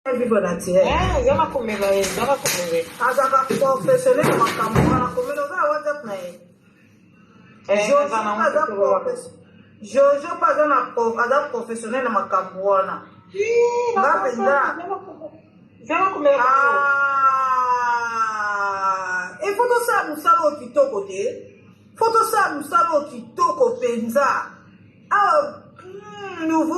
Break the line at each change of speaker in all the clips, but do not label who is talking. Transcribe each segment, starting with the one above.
Vivo naturel.
Zama kumela, zama kumela.
Azaka professionnel makambo na komelo za WhatsApp na ye. Jojo paza na aza professionnel na makambo wana. Ngapenda.
Zama kumela.
Et faut to sa musalo kitoko te. Faut to sa musalo kitoko penza. Ah, nous.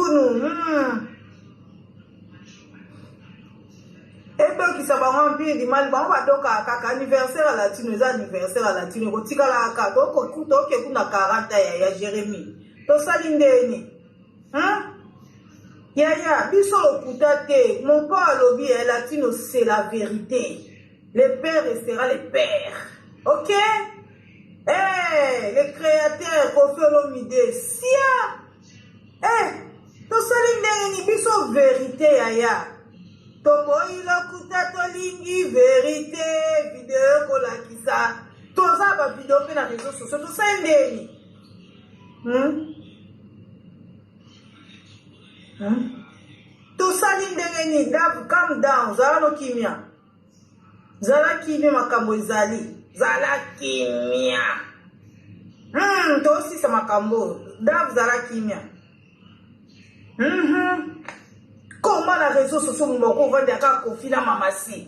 Et donc, qui s'est rempli du mal, on va donc à anniversaire à latino, anniversaire à latino, au tika la ka, donc au coup, donc, il y a 40 ans, ya Jérémie. To salindeni. Hein? Ya, biso okutate, mon père lobby est latino, c'est la vérité. Le père restera le père. Ok? Eh, le créateur, Kofi Olomide, sia. Eh, to salindeni, biso vérité, ya. Tokoila kuta tolingi vérité vidéo kolakisa toza ba vidéo pe na réseaux sociaux to sendeni to sali ndengeni dav calm down zala kimia makambo ezali zala kimia to sisa makambo dav zala kimia Comment la réseau sociaux moko vendre ka Kofi na mama si.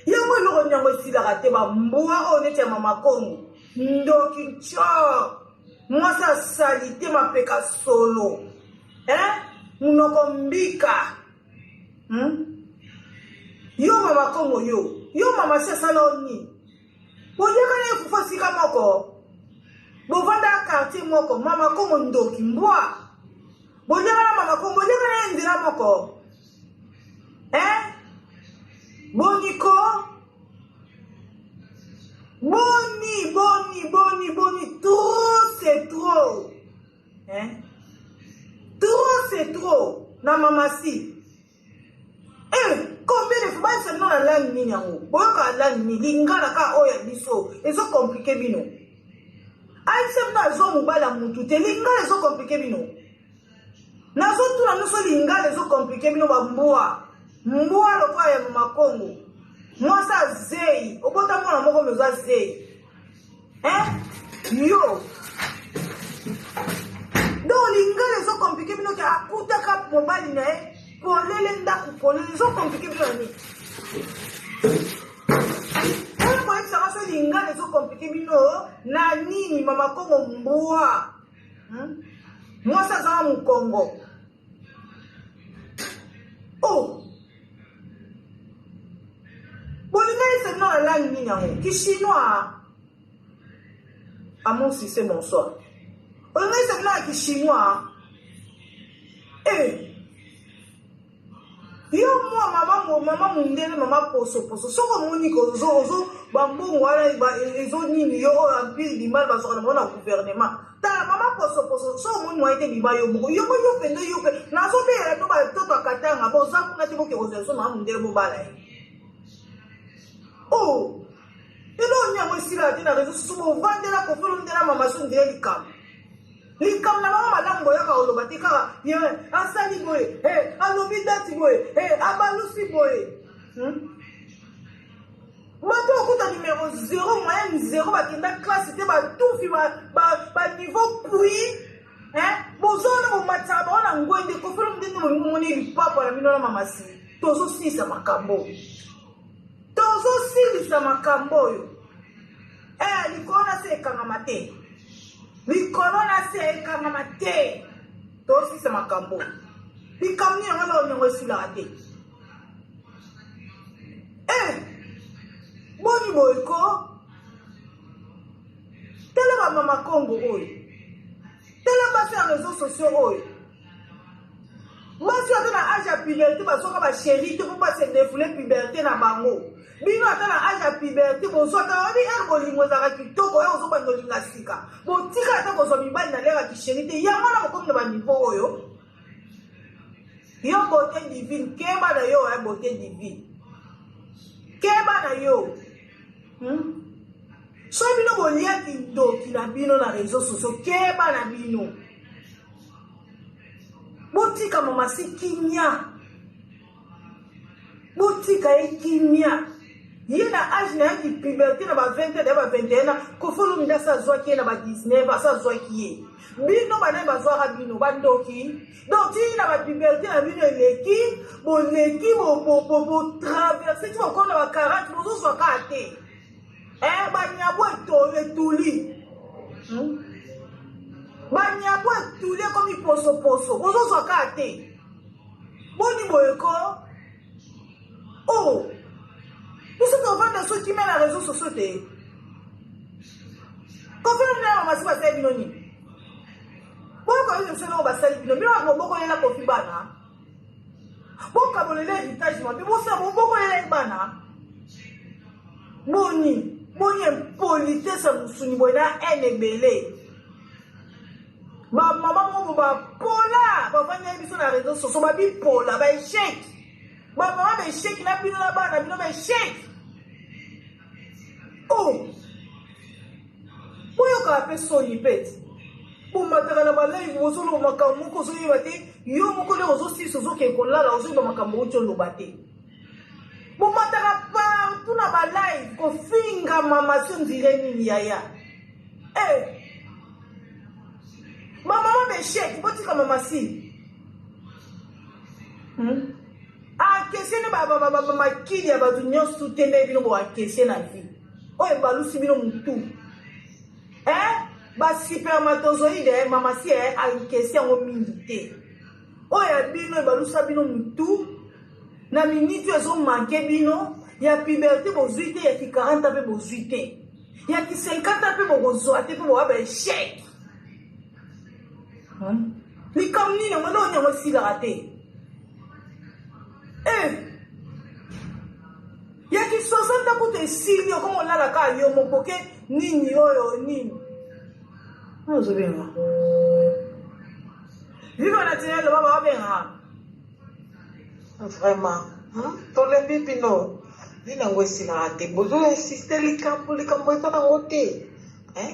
Yango loko nyango sila kate ba mboa o nete mama Kongo. Ndoki cho. Moi ça salité ma peka solo. Munoko mbika. Yo mama Kongo yo. Yo mama si saloni. Boye kana fufa sika moko. Bo vanda quartier moko mama Kongo ndoki mboa. Boye kana mama Kongo boye kana ndira moko. Boniko Boni trop c'est trop trop c'est trop na mamasi combien de fois c'est dans la langue ni yango boyoka langue ni lingala ka oya biso ezo compliqué bino ai sem na zo mobala mutu te lingala ezo compliqué bino nazo tuna noso lingala ezo compliqué bino bamboa Mboa lokwa ya mama Kongo. Moi ça zei. Obota mwana moko mezo zei. Yo. Donc lingala zo compliqué bino ka akuta ka mobile na polele ndaku polele zo compliqué bino ni. Ona kwa ça so lingala zo compliqué bino na nini mama Kongo mboa. Moi ça za mu Kongo. Oh. C'est non la langue ni qui chinois à mon si c'est mon soir. On est c'est là qui chinois. Yo moi maman mundele maman poso soko moni ko zo bambo wala ezo nini yo empire di mal ba so na gouvernement. Ta maman poso so moni wa ite di ba yo buko yo pende yo pe na so be to ba to katanga bo za kuna tibo ke ozo so maman mundele bo bala. Oh, et non, il y a aussi la réseau sur mon ventre de la conférence de la maman sur l'icam. L'icam, la maman, madame, boya, car on va dire, un sali boy, un obidati boy, un balousi boy. Maintenant, on a numéro 0, moyenne 0, bah, qui est classe, c'était tout, bah, niveau puis, bozo, on m'a dit, on a un goût de conférence de mon monnaie, papa, la minona mamasi. Tous aussi, ça m'a cambo. Tozo silisa makambo oyo likolo na se ekangama te likolo na se ekangama te tosilisa makambo likambo yango na onyango esilaka te boni boyko tala bamama Kongo oyo tala basi ya réseaux sociaux oyo basi ata na age ya puberté basoka basheri te po base défoule puberté na bango bino ata na age ya puberté bozwaka wabi bolingo ezalaka kitoko oyo ozobanda olinga sika botika ata kozwa mibali na lera kisheri te yango na bokomi na banivo oyo yo beauté divine keba na yo beauté divine keba na yo so bino boliaki ndoki na bino na réseaux sociaux keba na bino botika mama si kinya botika ekimia ye na age na yaki puberté na ba 20 na ba 21 kofolo mindasa azwaki na ba 19 asazwaki ye bino bana bazwaka bino bandoki donc ti na ba puberté na bino eleki boleki bo traverser ti bokona ba 40 bozozwaka ate banyabo etuli banyabo etuli ekomi poso bozozwaka ate boni boyeko oh biso tovanda so kimi na réseaux sociaux te kofelo mina mamasi basali bino nini bokoyeza biso basali bino bino bokolela kofi bana bokabolela héritage mabe bokolela bana boni impolitesse musuni boye na ene ebele bamama momo bapola bavandi biso na réseaux sociaux babipola baéchec bamama baéchec na bino na bana bino baéchec oh boyokaka mpe soni pete bomataka na balaive ozoloba makambo moko ozoyeba te yo moko nde ozosilisa ozokee kolala ozoyeba makambo oti oloba te bomataka partout na balaive kofinga mamasi ondire nini yaya bamama baéchec botika mamasi akese nde makili ya bato nyonso te nde bino boakese na vie oyo ebalusi bino mutu baspermatozoide mamasi akese yango mingi te oyo ya bino ebalusa bino mutu na miniti ezomanke bino ya puberté bozwi te yaki 40 mpe bozwi te yaki 50 mpe bokozwa te mpe bowa baéchec likambo nini yango nde onyango esilaka te yaki 60 kuta esili okoma olalaka yo moko ke nini oyo nini ozobenga vive naturel baba babenga
vraiment tolembi bino linango esilaka te bozoinsiste likambo eza nango te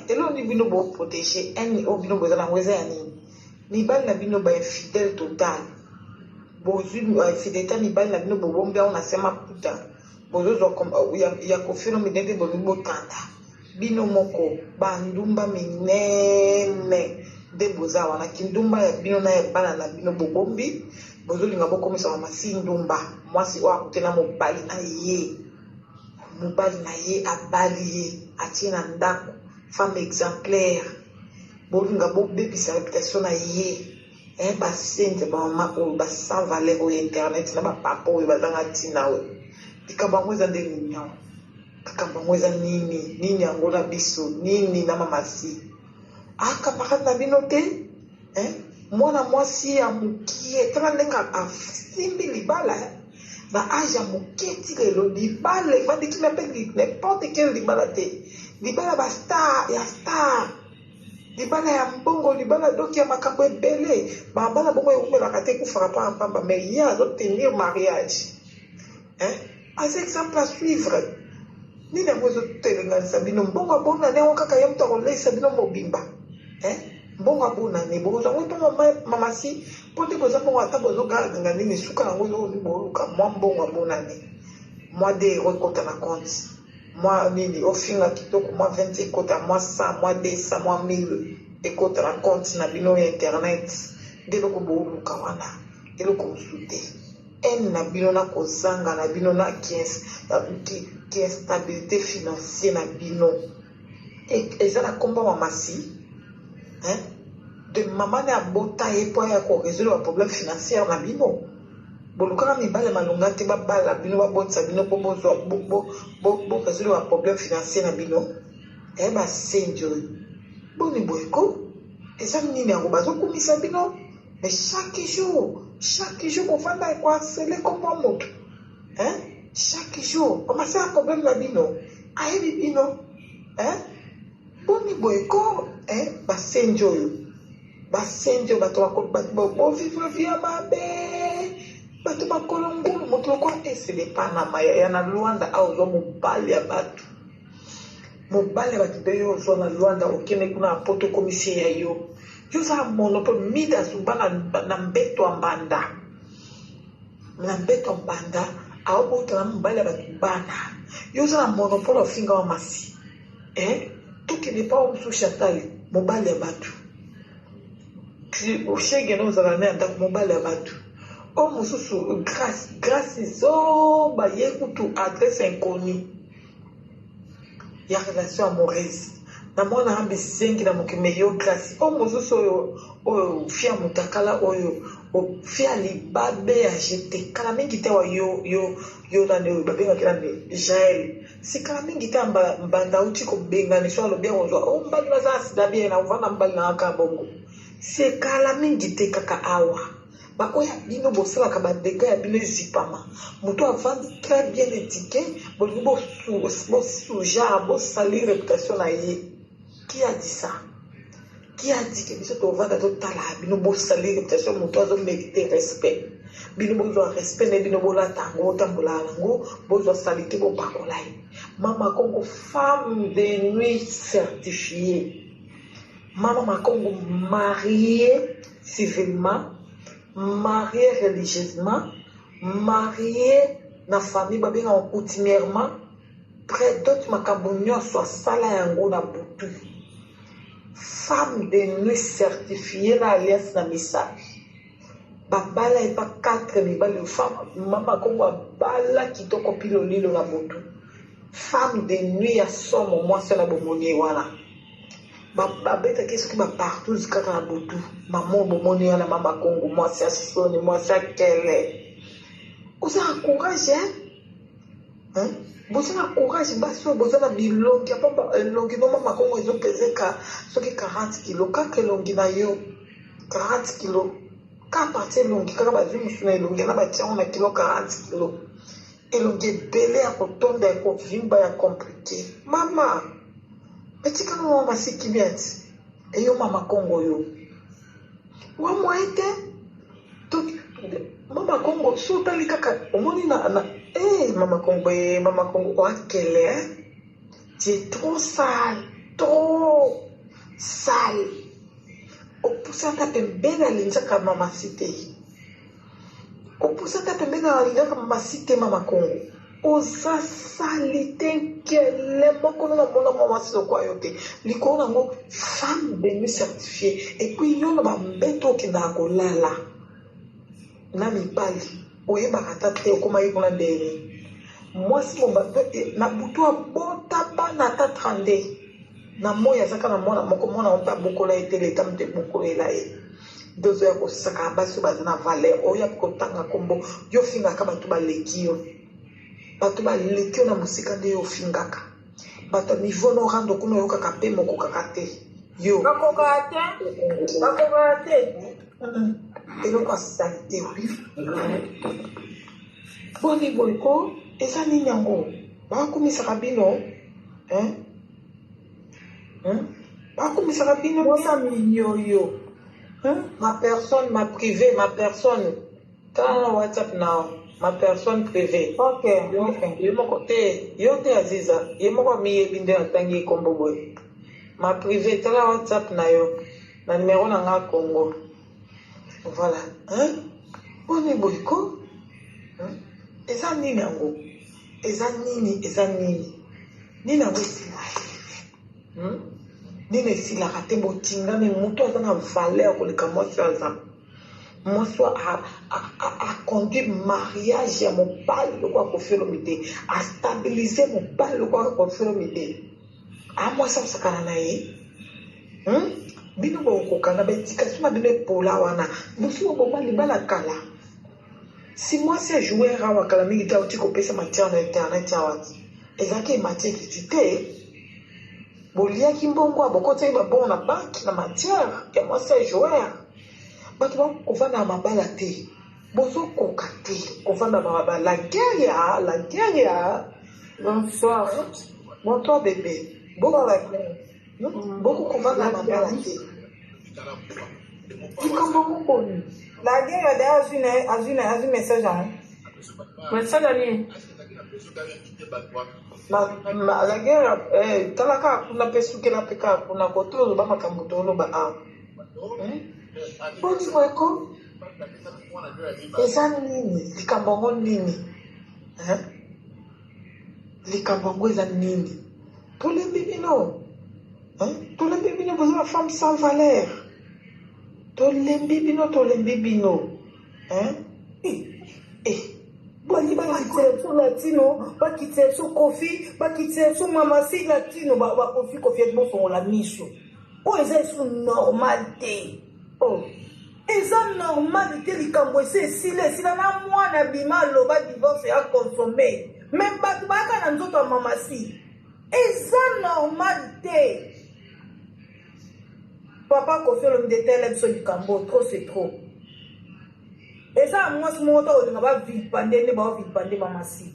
eloni bino boprotege ene oyo bino boza nango eza ya nini mibali na bino bainfidèle total bozwi fidélité mibali na bino bobombi yango na se maputa bozozwa ya kofino minene bolingi botanda bino moko bandumba minene nde boza wana kindumba ya bino na ya bana na bino bobombi bozolinga bokomisa mamasi ndumba mwasi oyo akutela mobali na ye abali ye atie na ndako femme exemplaire bolinga bobebisa réputation na ye basenze bamama oyo basan valeur oyo internet na bapapa oyo bazanga ntina oyo likambo yango eza nde nini yango likambo yango eza nini yango na biso nini na mamasi akamarade na bino te mwana mwasi ya mokie tala ndenge asimbi libala na age ya mokie tika elo libala ebandikina mpe n'importe quel libala te libala bastar ya star libala ya mbongo libala doki ya makambo ebele babala bongo eumelaka te kufaka mpa pamba mais ye azotenir mariage aza exemple à suivre nini yango ezotelenganisa bino mbongo abonane yango kaka ye moto akoleisa bino mobimba mbongo abonane bokozwango ntongo mamasi mpo nde boza mbongo ata bozoganga nini suka yango ezoboluka mwa mbongo abonane mwa de ero ekota na compte mwa nini ofinga kitoko mwa 20 ekota mwa 100 mwa 200 mwa 1000 ekota na compte na bino ya internet nde eloko booluka wana eloko mosu te ene na bino na kozanga na bino na instabilité financier na bino eza na komba mamasi de mama ne abota ye mpo ya korésoudre ba problème financière na bino bolukaka mibale malonga te babala bino babotisa bino mpo borésoudre ba problème financier na bino basenzi oyo boni boyeko eza nini yango bazokumisa bino mais chaque jour bofanda ekoarsele komba moto chaque jour bamasi ya problème na bino ayebi bino boni boyeko basenzi oyo bato bovivre via mabe bato bakolo ngulu moto lokola esele panama ya na lwanda aozwa mobali ya bato nde yo ozwa na lwanda okende kuna na poto komisie ya yo yoza mono mpo mida zuba na mbeto ya mbanda aobotana mobali ya bato bana yo oza na monopole ofinga wa masi tokende pa o mosusu chatali mobali ya bato oshege na ozala na ya ndako mobali ya bato o mosusu grâce zoba ye kutu adresse inconnu ya relation amoureuse na mwana ambi sengi na mokeme yo grâce o mosusu oyo fia mutakala oyo fia libabe ya jete kala mingi te wa yo nane oyo babengaki nane Jael si kala mingi te mbanda uti kobengani so alobi yango o mbali naza asida bien na ovanda mbali na aka bongo si kala mingi te kaka awa baoya bino bosalaka badega ya bino ezipama moto avandi très bien étiqué bolingi bosuja bosali réputation na ye. Qui a dit ça? Qui a dit que biso tovanda totala bino bosali réputation moto azo mérite respect bino bozwa respect ne bino bolata yango otambola yango bozwa salite bopakola ye. Mama Congo femme de nuit certifiée. Mama Congo mariée civilement, mariée religieusement, mariée na famille babenga en coutumièrement, près d'autres makambo nyonso asala yango na butu. Femme de nuit certifiée na alliance na message. Babala et pas 4 mibali femme mama Congo bala kitoko pilo lilo na butu. Femme de nuit ya somo mwasi na bomoni wana. Babeta qu'est-ce qui va partout kaka na butu. Maman bomoni wana mama Congo mwasi ya soni mwasi ya kele. Oza courage hein? Boza na courage basi boza na bilongi apa elongi no mama Congo ezo peseka soki 40 kg kaka elongi na yo 40 kg ka parti elongi kaka bazwi musu na elongi na batiango na kilo 40 kg elongi ebele ya kotonda ya kovimba ya compliqué mama etika no mama siki biati eyo mama Congo yo wa moete to mama Congo so tali kaka omoni na mama Congo wakele tu es trop sale opusaka pembeni alinzaka mama site opusaka pembeni alinzaka mama site mama Congo oza sali te nkele moko na mona mama site kwa yo te likolo nango femme de nuit certifiée et puis yo na bambeto okendaka kolala na mibali oyebaka ta te okoma ye kuna ndenge mwasi na butu abota bana ata 32 na moyi azaka na mwana moko mwana ope abokola ye te leta mute bokolela ye dozo ya kosaka basi baza na valeur oyo kotanga kombo yo fingaka bato baleki yo na mosika nde yo ofingaka bato niveau no rando kuna oyokaka mpe moko kaka te yo
bakoka te
eloko asali te boni boyko eza nini yango bakumisaka bino bakumisaka bino
mosamilioyo
ma personne ma privée ma personne tala na WhatsApp na ma personne privée yo moko te yo te Aziza ye moko amiyebi nde natangi ekombo boye ma privée tala WhatsApp na yo na numero na nga Congo voilà boni boyko eza nini yango eza nini yango esila nini esilaka te botingami moto aza na valeur koleka mwasi aza mwasi aconduire mariage ya mobali loko akofelomi te astabilize mobali loko akofelomi te amwasi akosakana na ye bino bokokanga baéducation na bino epola wana mosusu boboma libala kala si mwasi ya joueur awa kala mingi te auti kopesa matière na internet awa ezalaki ematière ekiti te boliaki mbongo ya bokotaki babongo na banki na matière ya mwasi ya joueur bato bakovanda na mabala te bozokoka te kovanda na mabala la guerre ya bonsoir bébé bokokovanda na mabala te likambo mokoni
la guerre d'ailleurs azwi message yango message ani
la guerre talaka kuna mpe sukela mpe kaka kuna koto oloba makambo toloba awa boni boyeko eza nini likambo yango nini likambo yango eza nini? Tolembi bino, tolembi bino, boza ba femme sans valeur. Tolembi bino.
Bali bakitela so latino, bakitela so kofi, bakitela so mamasi latino, ba kofi bofongola miso. Oh, eza su normal te. Oh, eza normal te likambo esila na mwana bima loba divorce ya consommer. Même bato baka na nzoto ya mamasi. Eza normal te. Papa Kofi Olomide tele biso likambo, trop c'est trop. Eza mwasi moko olinga ba vilipande ne ba vilipande mamasi.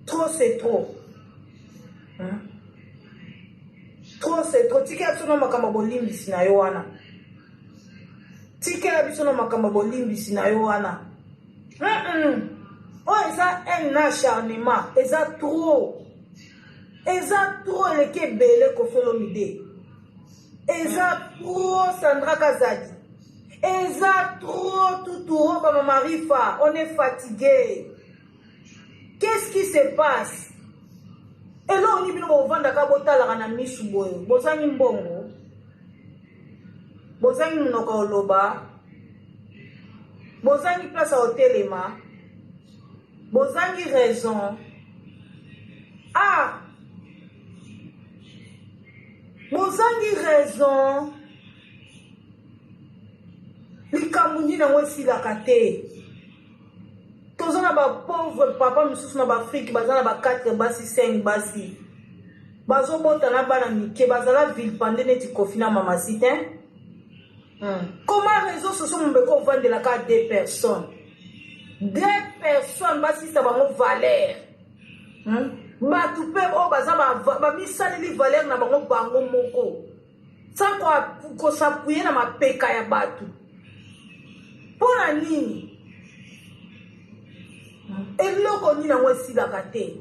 Trop c'est trop. Trop c'est trop. Tikela biso na makambo bolimbisi na yo wana. Tikela biso na makambo bolimbisi na yo wana. Oh, eza un acharnement. Eza trop. Eza trop eleke bele Kofi Olomide. Eza trop Sandra Kazadi. Eza trop Toutouro Mama Marifa. On est fatigué. Qu'est-ce qui se passe? Et là, on y vient au vendre à Botala na misu boyo. Bozangi mbongo. Bozangi mnoka oloba. Bozangi place à hotelema. Bozangi raison. Ah! Bozangi raison. Likamuni na wesi la kate. Tozana ba pauvre papa misusu na ba Afrique bazana ba 4 basi 5 basi. Bazo bota na bana mike bazala vilipande neti Kofi na mamasi te. Comment réseaux sociaux mbeko vendre la carte des personnes? 2 personnes basi sa bango valeur. Batu pe o baza ba misaleli valeur na bango bango moko. Sans ko s'appuyer na mapeka ya batu. Pona nini? Eloko nini na wesi la kate.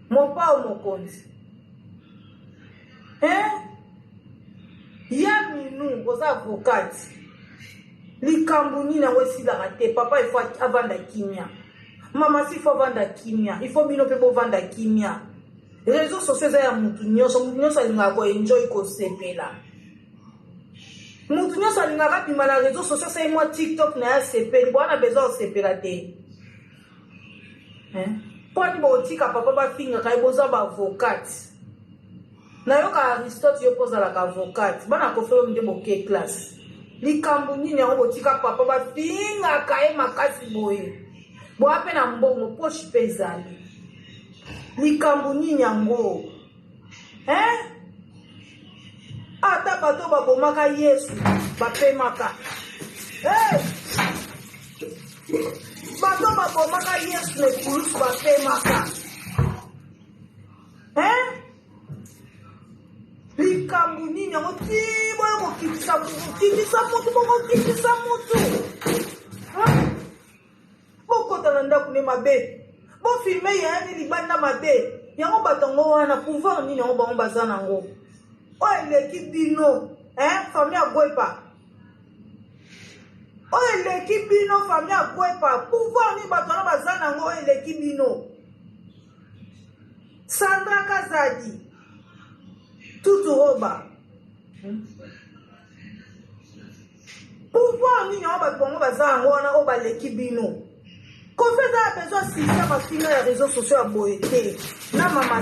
Mon pa o mokonzi. Ya minu oza avocat. Likambo nini na wesi la kate. Papa il faut avanda kimia. Maman si faut vanda kimia. Il faut mino pe bo vanda kimia. Réseaux sociaux za ya mutu nyonso alinga ko enjoy ko sepela. Mutu nyonso alinga ka pima na réseaux sociaux sa moi TikTok na ya sepeli. Bwana besoin de sepela te. Poni bo tika papa ba finga ka boza ba avocat. Na yo ka Aristote yo poza la ka avocat. Bana Kofi Olomide boke classe. Likambo nini ya bo tika papa ba finga ka e makasi boye. Bo ape na mbongo poche pezali. Likambo nini yango? Ata bato babomaka Yesu bapemaka. Bato babomaka Yesu le kulusu bapemaka. Likambo nini yango tibo yoko kitisa mutu. Bokota na ndako ne mabe. Bo filme ya ni libanda mabe. Yango batongo wana pouvoir nini yango bango bazana ngo. O eleki bino, famille agwepa. O eleki bino famille agwepa. Pouvoir ni batona bazana ngo eleki bino. Sandra Kazadi. Toutouro. Pouvoir ni yango batongo bazana ngo wana o baleki bino. Kofi a besoin de 6 ans parce qu'il y a les réseaux sociaux à boiter. Na maman.